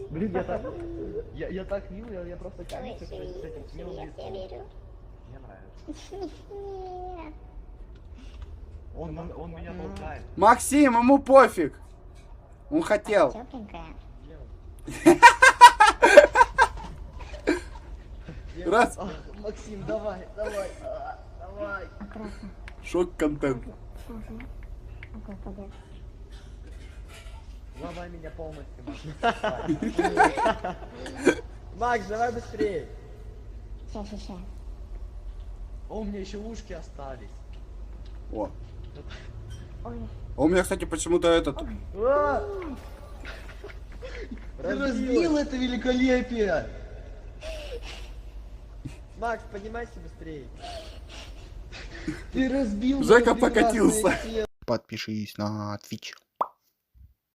Блин, я так мил, я просто тянусь с этим милым лицом. Мне нравится. Он меня толкает. Максим, ему пофиг. Он хотел. Раз. Максим, давай. Шок-контент. Ломай меня полностью, Макс, давай быстрее. Сейчас. О, у меня еще ушки остались. О. Ой. А у меня, кстати, почему-то этот... Ты разбил это великолепие! Макс, поднимайся быстрее. Ты разбил Жека моё прекрасное покатился. тело. Подпишись на Twitch.